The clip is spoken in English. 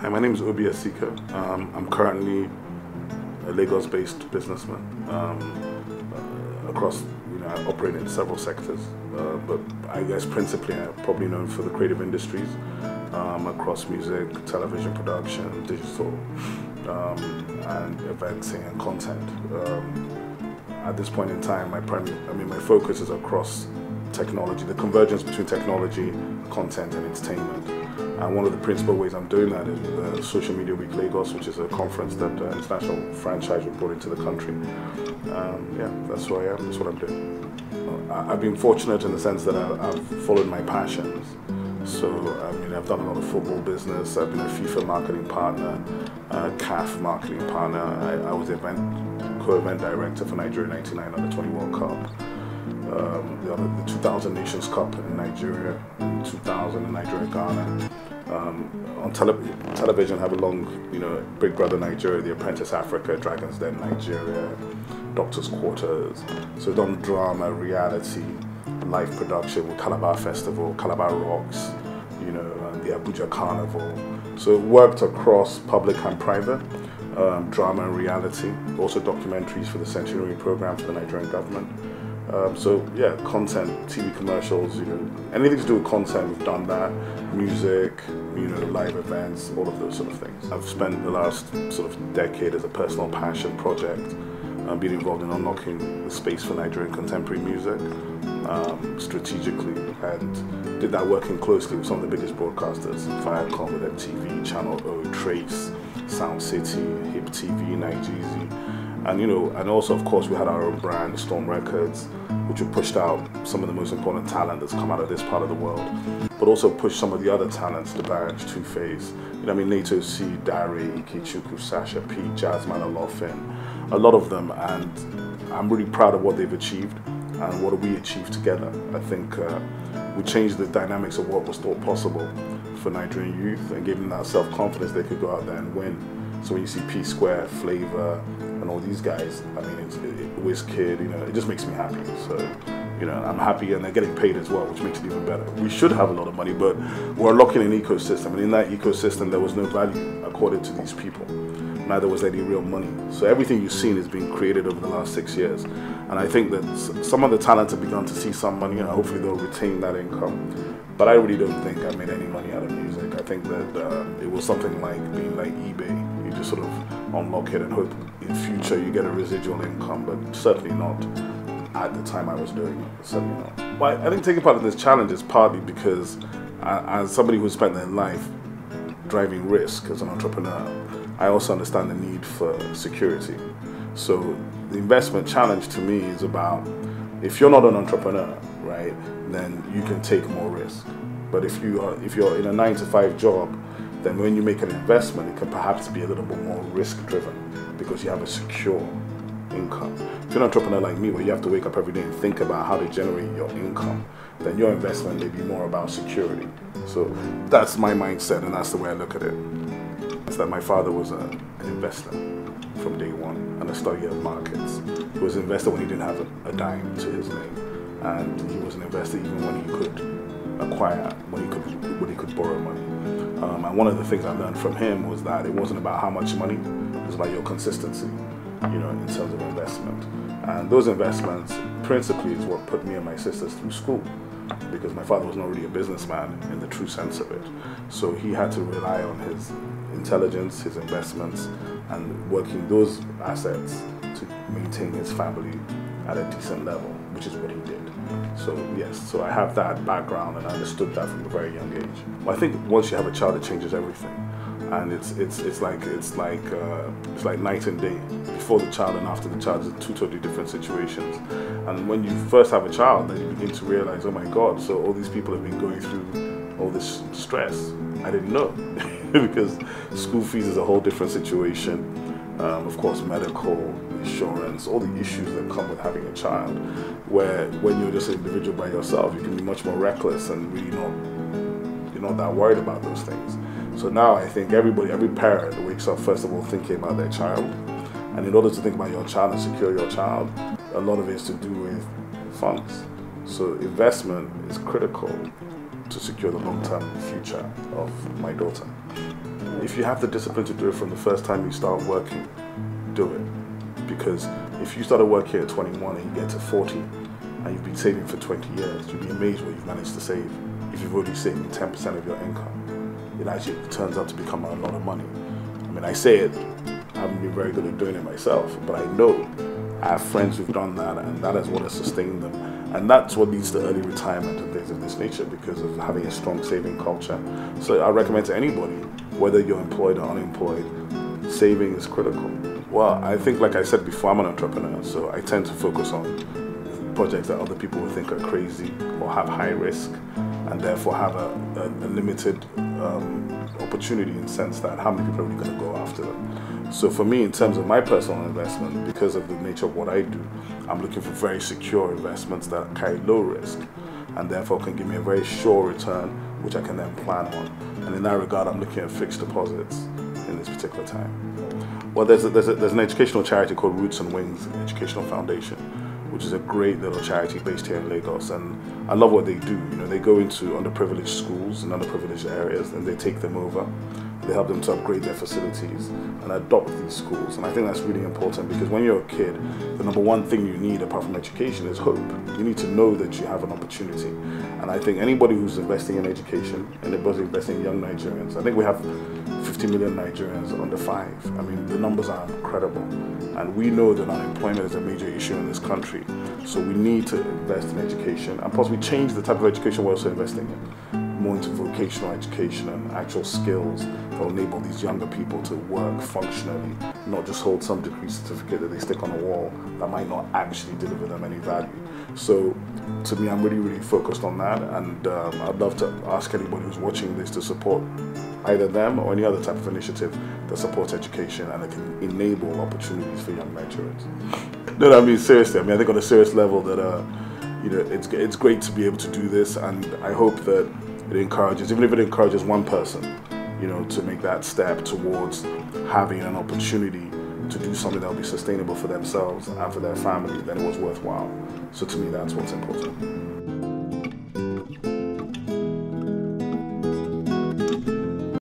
Hi, my name is Obi Asika. I'm currently a Lagos-based businessman across, I operate in several sectors, but I guess principally I'm probably known for the creative industries across music, television production, digital, and eventing and content. At this point in time, my focus is across technology, the convergence between technology, content, and entertainment. And one of the principal ways I'm doing that is with Social Media Week Lagos, which is a conference that international franchise was brought into the country. Yeah, that's who I am, that's what I'm doing. I've been fortunate in the sense that I've followed my passions. So, I've done a lot of football business, I've been a FIFA marketing partner, CAF marketing partner, I was the co-event director for Nigeria 99 Under-20 World Cup. The 2000 Nations Cup in Nigeria, 2000 in Nigeria, Ghana. On television, have a long, Big Brother Nigeria, The Apprentice Africa, Dragon's Den Nigeria, Doctor's Quarters. So done drama, reality, live production with Calabar Festival, Calabar Rocks, the Abuja Carnival. So it worked across public and private, drama and reality, also documentaries for the Centenary program for the Nigerian government. Content, TV commercials, anything to do with content, we've done that. Music, live events, all of those sort of things. I've spent the last sort of decade as a personal passion project, being involved in unlocking the space for Nigerian contemporary music strategically, and did that working closely with some of the biggest broadcasters, Viacom with MTV, Channel O, Trace, Sound City, Hip TV, Nigezie. And also, of course, we had our own brand, Storm Records, which we pushed out some of the most important talent that's come out of this part of the world, but also pushed some of the other talents, The Barrage, Two Face, Nato C, Dari, Ikechukwu, Sasha P, Jasmine Olofin, a lot of them, and I'm really proud of what they've achieved and what we achieved together. I think we changed the dynamics of what was thought possible for Nigerian youth and gave them that self-confidence they could go out there and win. So when you see P Square, Flavor, and all these guys, Wizkid, it just makes me happy. So, I'm happy, and they're getting paid as well, which makes it even better. We should have a lot of money, but we're unlocking an ecosystem, and in that ecosystem, there was no value accorded to these people. Neither was any real money. So everything you've seen has been created over the last 6 years. And I think that some of the talents have begun to see some money, and hopefully they'll retain that income. But I really don't think I made any money out of music. I think that it was something like being like eBay. You just sort of unlock it and hope in future you get a residual income, but certainly not at the time I was doing it. Certainly not. Well, I think taking part in this challenge is partly because as somebody who spent their life driving risk as an entrepreneur, I also understand the need for security. So the investment challenge to me is about, if you're not an entrepreneur, right, then you can take more risk. But if you're in a 9-to-5 job, then when you make an investment, it can perhaps be a little bit more risk-driven because you have a secure income. If you're an entrepreneur like me, where you have to wake up every day and think about how to generate your income, then your investment may be more about security. So that's my mindset, and that's the way I look at it. It's that my father was an investor from day one and a study of markets. He was an investor when he didn't have a dime to his name, and he was an investor even when he could acquire, when he could borrow money. And one of the things I learned from him was that it wasn't about how much money, it was about your consistency, in terms of investment. And those investments principally is what put me and my sisters through school, because my father was not really a businessman in the true sense of it. So he had to rely on his intelligence, his investments, and working those assets to maintain his family at a decent level, which is what he did. So yes, so I have that background, and I understood that from a very young age. Well, I think once you have a child, it changes everything, and it's like night and day. Before the child and after the child, it's two totally different situations. And when you first have a child, then you begin to realize, oh my God, so all these people have been going through all this stress. I didn't know, because school fees is a whole different situation. Of course, medical, insurance, all the issues that come with having a child, where when you're just an individual by yourself, you can be much more reckless and really you're not that worried about those things. So now I think every parent wakes up first of all thinking about their child, and in order to think about your child and secure your child, a lot of it is to do with funds. So investment is critical to secure the long-term future of my daughter. if you have the discipline to do it from the first time you start working, do it. Because if you started working at 21 and you get to 40 and you've been saving for 20 years, you'll be amazed what you've managed to save. If you've already saved 10% of your income, it actually turns out to become a lot of money. I mean, I say it, I haven't been very good at doing it myself, but I know I have friends who've done that, and that is what has sustained them. And that's what leads to early retirement and things of this nature, because of having a strong saving culture. So I recommend to anybody, whether you're employed or unemployed, saving is critical. Well, I think, like I said before, I'm an entrepreneur, so I tend to focus on projects that other people would think are crazy or have high risk, and therefore have a limited opportunity in the sense that how many people are really going to go after them. So for me, in terms of my personal investment, because of the nature of what I do, I'm looking for very secure investments that carry low risk and therefore can give me a very sure return, which I can then plan on. And in that regard, I'm looking at fixed deposits in this particular time. Well, there's an educational charity called Roots and Wings Educational Foundation, which is a great little charity based here in Lagos, and I love what they do. You know, they go into underprivileged schools and underprivileged areas, and they take them over. They help them to upgrade their facilities and adopt these schools. And I think that's really important, because when you're a kid, the number one thing you need apart from education is hope. You need to know that you have an opportunity. And I think anybody who's investing in education, anybody investing in young Nigerians, I think we have 50 million Nigerians under 5. I mean, the numbers are incredible. And we know that unemployment is a major issue in this country. So we need to invest in education and possibly change the type of education we're also investing in. More into vocational education and actual skills that will enable these younger people to work functionally, not just hold some degree certificate that they stick on a wall that might not actually deliver them any value. So to me, I'm really, really focused on that, and I'd love to ask anybody who's watching this to support either them or any other type of initiative that supports education and that can enable opportunities for young Nigerians. No, I mean, seriously, I think on a serious level that you know, it's great to be able to do this, and I hope that it encourages, even if it encourages one person, you know, to make that step towards having an opportunity to do something that will be sustainable for themselves and for their family, then it was worthwhile. So to me, that's what's important.